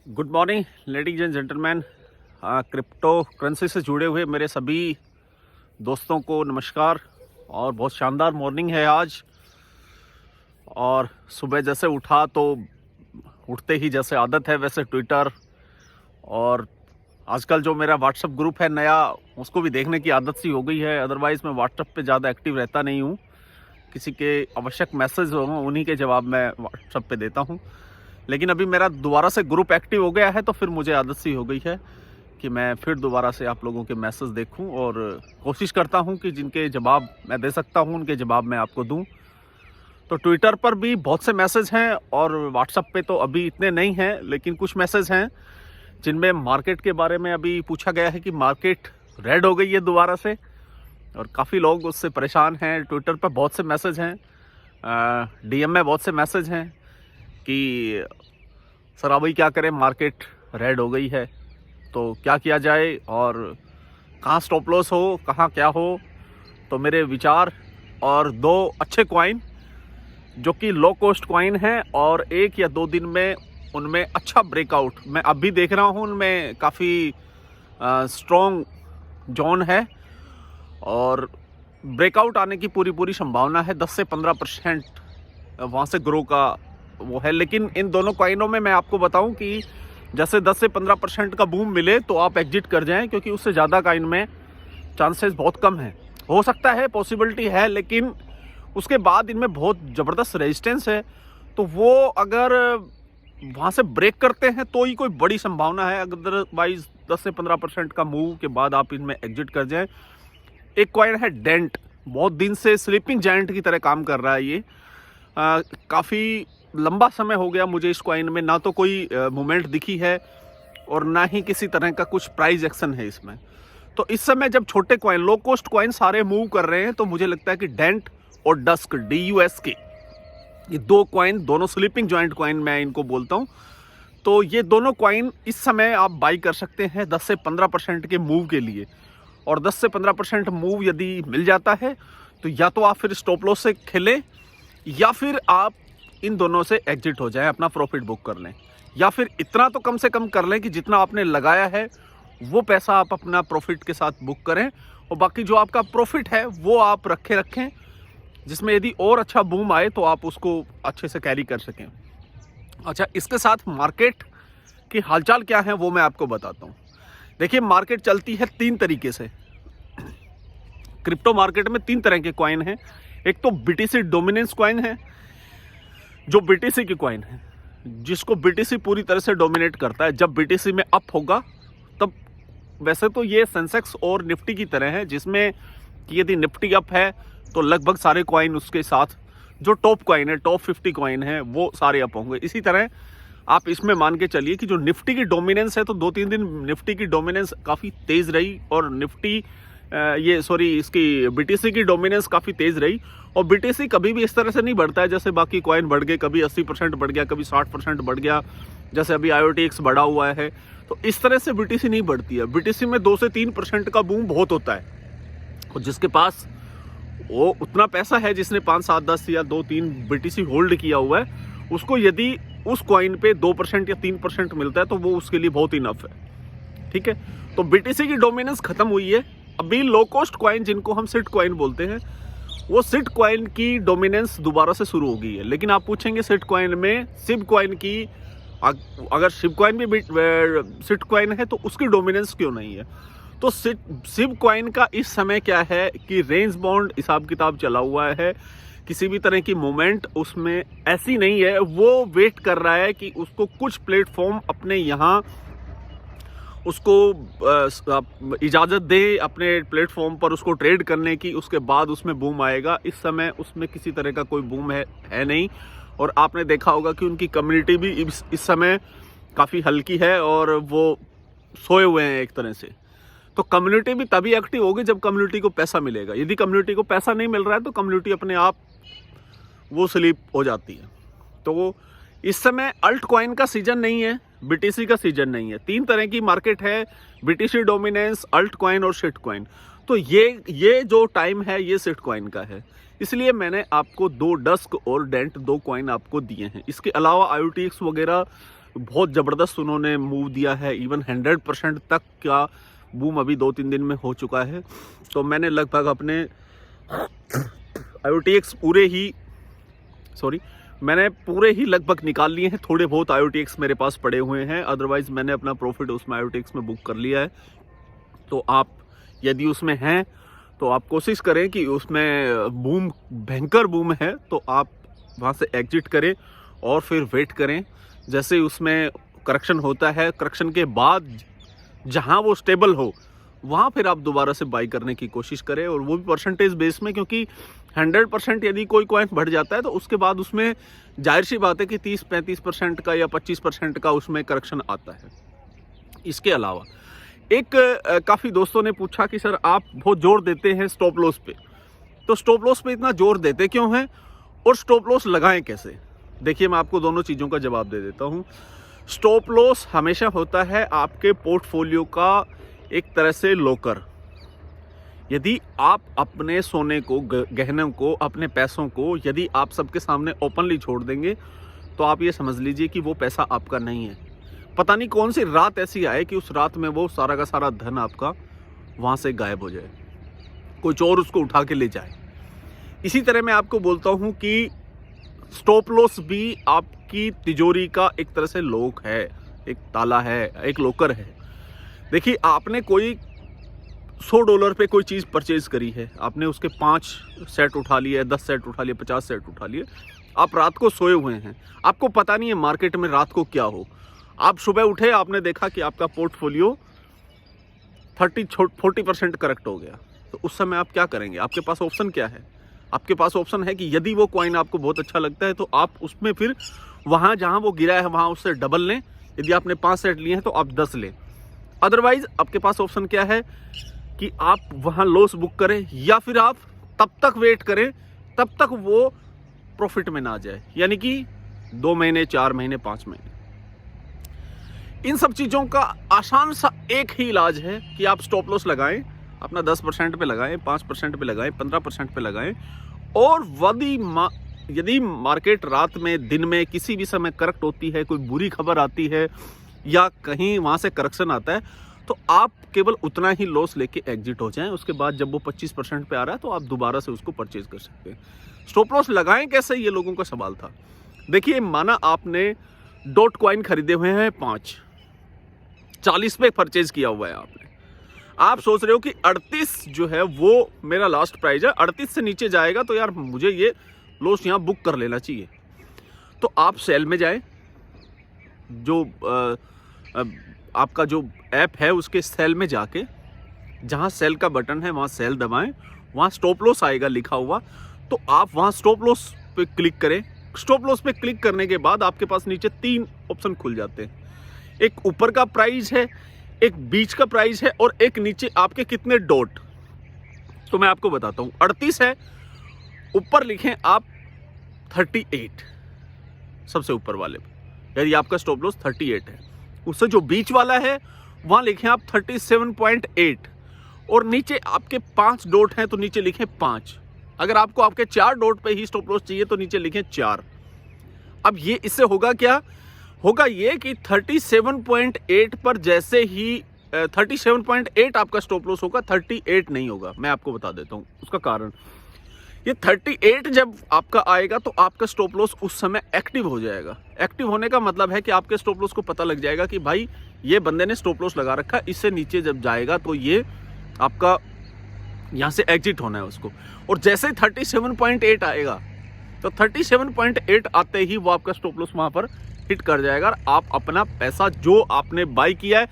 Good morning ladies and gentleman. Crypto currency से जुड़े हुए मेरे सभी दोस्तों को नमस्कार। और बहुत शानदार मॉर्निंग है आज। और सुबह जैसे उठा तो उठते ही जैसे आदत है वैसे ट्विटर और आजकल जो मेरा व्हाट्सएप ग्रुप है नया, उसको भी देखने की आदत सी हो गई है। अदरवाइज़ मैं व्हाट्सएप पे ज़्यादा एक्टिव रहता नहीं हूँ। किसी के आवश्यक मैसेज हो उन्हीं के जवाब मैं व्हाट्सएप पे देता हूँ। लेकिन अभी मेरा दोबारा से ग्रुप एक्टिव हो गया है तो फिर मुझे आदत सी हो गई है कि मैं फिर दोबारा से आप लोगों के मैसेज देखूं और कोशिश करता हूं कि जिनके जवाब मैं दे सकता हूं उनके जवाब मैं आपको दूं। तो ट्विटर पर भी बहुत से मैसेज हैं और व्हाट्सएप पे तो अभी इतने नहीं हैं, लेकिन कुछ मैसेज हैं जिनमें मार्केट के बारे में अभी पूछा गया है कि मार्केट रेड हो गई है दोबारा से, और काफ़ी लोग उससे परेशान हैं। ट्विटर पर बहुत से मैसेज हैं, डीएम में बहुत से मैसेज हैं कि सर अभी क्या करें, मार्केट रेड हो गई है तो क्या किया जाए और कहाँ स्टॉप लॉस हो, कहाँ क्या हो। तो मेरे विचार और दो अच्छे कॉइन जो कि लो कॉस्ट कॉइन हैं और 1 या 2 दिन में उनमें अच्छा ब्रेकआउट मैं अभी देख रहा हूँ, उनमें काफ़ी स्ट्रॉन्ग जोन है और ब्रेकआउट आने की पूरी संभावना है। 10 से 15% वहाँ से ग्रो का वो है। लेकिन इन दोनों कॉइनों में मैं आपको बताऊं कि जैसे 10 से 15% का बूम मिले तो आप एग्जिट कर जाएं, क्योंकि उससे ज़्यादा का इनमें चांसेस बहुत कम है। हो सकता है, पॉसिबिलिटी है, लेकिन उसके बाद इनमें बहुत ज़बरदस्त रेजिस्टेंस है। तो वो अगर वहाँ से ब्रेक करते हैं तो ही कोई बड़ी संभावना है, अदरवाइज 10 से 15% का मूव के बाद आप इनमें एग्जिट कर जाएं। एक कॉइन है डेंट, बहुत दिन से स्लीपिंग जायंट की तरह काम कर रहा है ये। काफ़ी लंबा समय हो गया मुझे इस कॉइन में ना तो कोई मूवमेंट दिखी है और ना ही किसी तरह का कुछ प्राइस एक्शन है इसमें। तो इस समय जब छोटे कॉइन, लो कॉस्ट कॉइन सारे मूव कर रहे हैं तो मुझे लगता है कि डेंट और डस्क, DUSK, ये दो कॉइन, दोनों स्लीपिंग जॉइंट कॉइन मैं इनको बोलता हूँ। तो ये दोनों कॉइन इस समय आप बाई कर सकते हैं 10 से 15% के मूव के लिए। और 10 से 15% मूव यदि मिल जाता है तो या तो आप फिर स्टॉप लॉस से खेलें या फिर आप इन दोनों से एग्जिट हो जाएं, अपना प्रॉफिट बुक कर लें। या फिर इतना तो कम से कम कर लें कि जितना आपने लगाया है वो पैसा आप अपना प्रॉफिट के साथ बुक करें, और बाकी जो आपका प्रॉफिट है वो आप रखें, जिसमें यदि और अच्छा बूम आए तो आप उसको अच्छे से कैरी कर सकें। अच्छा, इसके साथ मार्केट की हालचाल क्या है वो मैं आपको बताता हूँ। देखिए, मार्केट चलती है 3 तरीके से। क्रिप्टो मार्केट में 3 तरह के कॉइन हैं। एक तो BTC डोमिनेंस कॉइन है, जो BTC की कॉइन है, जिसको BTC पूरी तरह से डोमिनेट करता है। जब BTC में अप होगा तब, वैसे तो ये सेंसेक्स और निफ्टी की तरह है, जिसमें यदि निफ्टी अप है तो लगभग सारे कॉइन उसके साथ, जो टॉप कॉइन है, टॉप 50 कॉइन है, वो सारे अप होंगे। इसी तरह आप इसमें मान के चलिए कि जो निफ्टी की डोमिनेंस है, तो 2-3 दिन निफ्टी की डोमिनेंस काफ़ी तेज़ रही और इसकी BTC की डोमिनेंस काफ़ी तेज़ रही। और BTC कभी भी इस तरह से नहीं बढ़ता है जैसे बाकी कॉइन बढ़ गए, कभी 80% बढ़ गया, कभी 60% बढ़ गया, जैसे अभी IOTX बढ़ा हुआ है। तो इस तरह से BTC नहीं बढ़ती है। BTC में 2 से 3% का बूम बहुत होता है, और जिसके पास वो उतना पैसा है, जिसने 5, 7, 10 या 2-3 BTC होल्ड किया हुआ है, उसको यदि उस कॉइन पे 2% या 3% मिलता है तो वो उसके लिए बहुत इनफ है। ठीक है, तो BTC की डोमिनेंस खत्म हुई है। अभी लो कॉस्ट कॉइन, जिनको हम सिट कॉइन बोलते हैं, वो सिट कॉइन की डोमिनेंस दोबारा से शुरू हो गई है। लेकिन आप पूछेंगे सिट कॉइन में सिप कॉइन की, अगर सिप कॉइन भी सिट कॉइन है तो उसकी डोमिनेंस क्यों नहीं है? तो सिप कॉइन का इस समय क्या है कि रेंज बाउंड हिसाब किताब चला हुआ है। किसी भी तरह की मूवमेंट उसमें ऐसी नहीं है। वो वेट कर रहा है कि उसको कुछ प्लेटफॉर्म अपने यहाँ उसको इजाज़त दे अपने प्लेटफॉर्म पर उसको ट्रेड करने की, उसके बाद उसमें बूम आएगा। इस समय उसमें किसी तरह का कोई बूम है नहीं। और आपने देखा होगा कि उनकी कम्युनिटी भी इस समय काफ़ी हल्की है और वो सोए हुए हैं एक तरह से। तो कम्युनिटी भी तभी एक्टिव होगी जब कम्युनिटी को पैसा मिलेगा। यदि कम्युनिटी को पैसा नहीं मिल रहा है तो कम्युनिटी अपने आप वो स्लीप हो जाती है। तो इस समय अल्ट कॉइन का सीजन नहीं है, BTC का सीजन नहीं है। 3 तरह की मार्केट है, BTC डोमिनेंस, अल्ट कॉइन और शिट कॉइन। तो ये जो टाइम है ये शिट कॉइन का है। इसलिए मैंने आपको 2 डस्क और डेंट 2 कॉइन आपको दिए हैं। इसके अलावा IOTX वगैरह बहुत ज़बरदस्त उन्होंने मूव दिया है, इवन 100% तक का बूम अभी 2-3 दिन में हो चुका है। तो मैंने लगभग अपने IOTX मैंने पूरे ही लगभग निकाल लिए हैं। थोड़े बहुत IOTX मेरे पास पड़े हुए हैं, अदरवाइज़ मैंने अपना प्रॉफिट उसमें IOTX में बुक कर लिया है। तो आप यदि उसमें हैं तो आप कोशिश करें कि उसमें बूम, भयंकर बूम है तो आप वहाँ से एग्जिट करें और फिर वेट करें। जैसे उसमें करेक्शन होता है, करेक्शन के बाद जहाँ वो स्टेबल हो वहाँ फिर आप दोबारा से बाई करने की कोशिश करें, और वो भी परसेंटेज बेस में, क्योंकि 100% यदि कोई कॉइन बढ़ जाता है तो उसके बाद उसमें जाहिर सी बात है कि 30-35% का या 25% का उसमें करेक्शन आता है। इसके अलावा एक काफ़ी दोस्तों ने पूछा कि सर आप बहुत जोर देते हैं स्टॉप लॉस पे, तो स्टॉप लॉस पे इतना जोर देते क्यों हैं और स्टॉप लॉस लगाएं कैसे? देखिए, मैं आपको दोनों चीज़ों का जवाब दे देता हूँ। स्टॉप लॉस हमेशा होता है आपके पोर्टफोलियो का एक तरह से लॉकर। यदि आप अपने सोने को, गहनों को, अपने पैसों को यदि आप सबके सामने ओपनली छोड़ देंगे तो आप ये समझ लीजिए कि वो पैसा आपका नहीं है। पता नहीं कौन सी रात ऐसी आए कि उस रात में वो सारा का सारा धन आपका वहाँ से गायब हो जाए, कोई चोर उसको उठा के ले जाए। इसी तरह मैं आपको बोलता हूँ कि स्टॉप लॉस भी आपकी तिजोरी का एक तरह से लॉक है, एक ताला है, एक लॉकर है। देखिए, आपने कोई $100 पे कोई चीज़ परचेज करी है, आपने उसके 5 सेट उठा लिए, 10 सेट उठा लिए, 50 सेट उठा लिए। आप रात को सोए हुए हैं, आपको पता नहीं है मार्केट में रात को क्या हो। आप सुबह उठे, आपने देखा कि आपका पोर्टफोलियो 40% करेक्ट हो गया, तो उस समय आप क्या करेंगे? आपके पास ऑप्शन क्या है? आपके पास ऑप्शन है कि यदि वो कॉइन आपको बहुत अच्छा लगता है तो आप उसमें फिर वहाँ जहाँ वो गिरा है वहाँ उससे डबल लें। यदि आपने 5 सेट लिए हैं तो आप 10 लें। अदरवाइज आपके पास ऑप्शन क्या है कि आप वहाँ लॉस बुक करें, या फिर आप तब तक वेट करें तब तक वो प्रॉफिट में ना जाए, यानी कि 2 महीने, 4 महीने, 5 महीने। इन सब चीज़ों का आसान सा एक ही इलाज है कि आप स्टॉप लॉस लगाएं, अपना 10% पे लगाएं, 5% पे लगाएं, 15% पे लगाएं, और यदि मार्केट रात में, दिन में किसी भी समय करेक्ट होती है, कोई बुरी खबर आती है या कहीं वहाँ से करेक्शन आता है, तो आप केवल उतना ही लॉस लेके एग्जिट हो जाएं। उसके बाद जब वो 25% पे आ रहा है तो आप दोबारा से उसको परचेज कर सकते हैं। स्टॉप लॉस लगाएं कैसे, ये लोगों का सवाल था। देखिए, माना आपने डॉट कॉइन खरीदे हुए हैं 5, 40 पे परचेज किया हुआ है आपने। आप सोच रहे हो कि 38 जो है वो मेरा लास्ट प्राइस है, 38 से नीचे जाएगा तो यार मुझे ये लॉस यहाँ बुक कर लेना चाहिए। तो आप सेल में जाएं, जो आपका जो ऐप है उसके सेल में जाके, जहाँ सेल का बटन है वहाँ सेल दबाएं, वहाँ स्टॉप लॉस आएगा लिखा हुआ, तो आप वहाँ स्टॉप लॉस पे क्लिक करें। स्टॉप लॉस पे क्लिक करने के बाद आपके पास नीचे 3 ऑप्शन खुल जाते हैं। एक ऊपर का प्राइस है, एक बीच का प्राइस है, और एक नीचे आपके कितने डॉट। तो मैं आपको बताता हूँ, 38 है, ऊपर लिखें आप 38 सबसे ऊपर वाले पे, यदि आपका स्टॉप लॉस 38 है। उससे जो बीच वाला है वहां लिखें आप 37.8, और नीचे आपके 5 डॉट हैं तो नीचे लिखें 5। अगर आपको आपके 4 डॉट पे ही स्टॉप लॉस चाहिए तो नीचे लिखें 4। अब ये इससे होगा क्या? होगा ये कि 37.8 पर जैसे ही 37.8 आपका स्टॉप लॉस होगा, 38 नहीं होगा। मैं आपको बता देता हूं उसका कारण। ये 38 जब आपका आएगा तो आपका स्टॉप लॉस उस समय एक्टिव हो जाएगा। एक्टिव होने का मतलब है कि आपके स्टॉप लॉस को पता लग जाएगा कि भाई ये बंदे ने स्टॉप लॉस लगा रखा है, इससे नीचे जब जाएगा तो ये आपका यहाँ से एग्जिट होना है उसको। और जैसे 37.8 आएगा तो 37.8 आते ही वो आपका स्टॉप लॉस वहाँ पर हिट कर जाएगा, और आप अपना पैसा जो आपने बाई किया है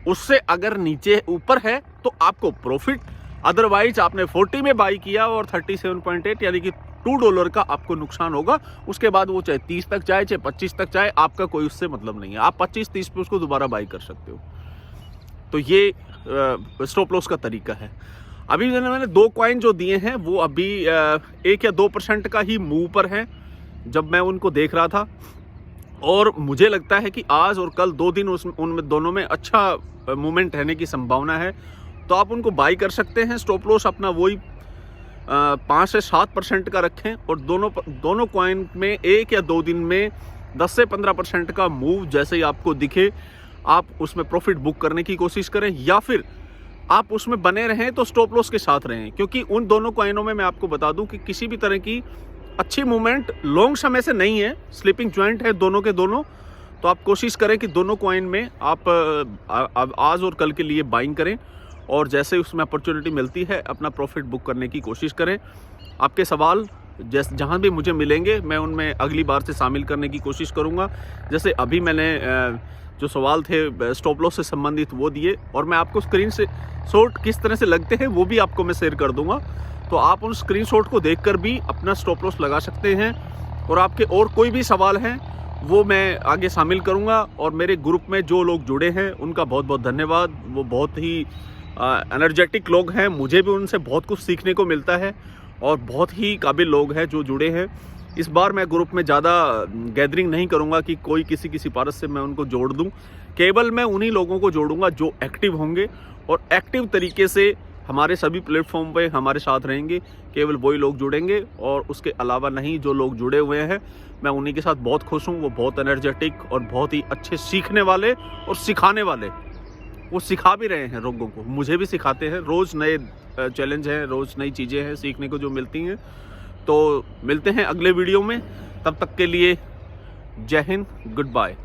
उससे अगर नीचे ऊपर है तो आपको प्रॉफिट। अदरवाइज आपने 40 में बाई किया और 37.8 यानी कि $2 का आपको नुकसान होगा। उसके बाद वो चाहे 30 तक जाए, चाहे 25 तक जाए, आपका कोई उससे मतलब नहीं है। आप 25-30 पे उसको दोबारा बाई कर सकते हो। तो ये स्टॉप लॉस का तरीका है। अभी मैंने 2 कॉइन जो दिए हैं वो अभी 1 या 2% का ही मूव पर है जब मैं उनको देख रहा था, और मुझे लगता है कि आज और कल 2 दिन उनमें दोनों में अच्छा मूवमेंट रहने की संभावना है, तो आप उनको बाई कर सकते हैं। स्टॉप लॉस अपना वही 5 से 7% का रखें, और दोनों कॉइन में 1 या 2 दिन में 10 से 15% का मूव जैसे ही आपको दिखे आप उसमें प्रॉफिट बुक करने की कोशिश करें, या फिर आप उसमें बने रहें तो स्टॉप लॉस के साथ रहें। क्योंकि उन दोनों कॉइनों में मैं आपको बता दूं कि किसी भी तरह की अच्छी मूवमेंट लॉन्ग समय से नहीं है, स्लिपिंग जॉइंट है दोनों के दोनों। तो आप कोशिश करें कि दोनों कॉइन में आप आज और कल के लिए बाइंग करें, और जैसे उसमें अपॉर्चुनिटी मिलती है अपना प्रॉफिट बुक करने की कोशिश करें। आपके सवाल जहाँ भी मुझे मिलेंगे मैं उनमें अगली बार से शामिल करने की कोशिश करूँगा। जैसे अभी मैंने जो सवाल थे स्टॉप लॉस से संबंधित वो दिए, और मैं आपको स्क्रीन से शॉट किस तरह से लगते हैं वो भी आपको मैं शेयर कर दूंगा। तो आप उन स्क्रीनशॉट को देखकर भी अपना स्टॉप लॉस लगा सकते हैं। और आपके और कोई भी सवाल हैं वो मैं आगे शामिल करूंगा। और मेरे ग्रुप में जो लोग जुड़े हैं उनका बहुत बहुत धन्यवाद। वो बहुत ही एनर्जेटिक लोग हैं, मुझे भी उनसे बहुत कुछ सीखने को मिलता है, और बहुत ही काबिल लोग हैं जो जुड़े हैं। इस बार मैं ग्रुप में ज़्यादा गैदरिंग नहीं करूंगा कि कोई किसी की सिफारिश से मैं उनको जोड़ दूं। केवल मैं उन्हीं लोगों को जोड़ूंगा जो एक्टिव होंगे और एक्टिव तरीके से हमारे सभी प्लेटफॉर्म पे हमारे साथ रहेंगे। केवल वही लोग जुड़ेंगे और उसके अलावा नहीं। जो लोग जुड़े हुए हैं मैं उन्हीं के साथ बहुत खुश हूँ। वो बहुत एनर्जेटिक और बहुत ही अच्छे सीखने वाले और सिखाने वाले, वो सिखा भी रहे हैं लोगों को, मुझे भी सिखाते हैं। रोज़ नए चैलेंज हैं, रोज़ नई चीज़ें हैं सीखने को जो मिलती हैं। तो मिलते हैं अगले वीडियो में, तब तक के लिए जय हिंद, गुड बाय।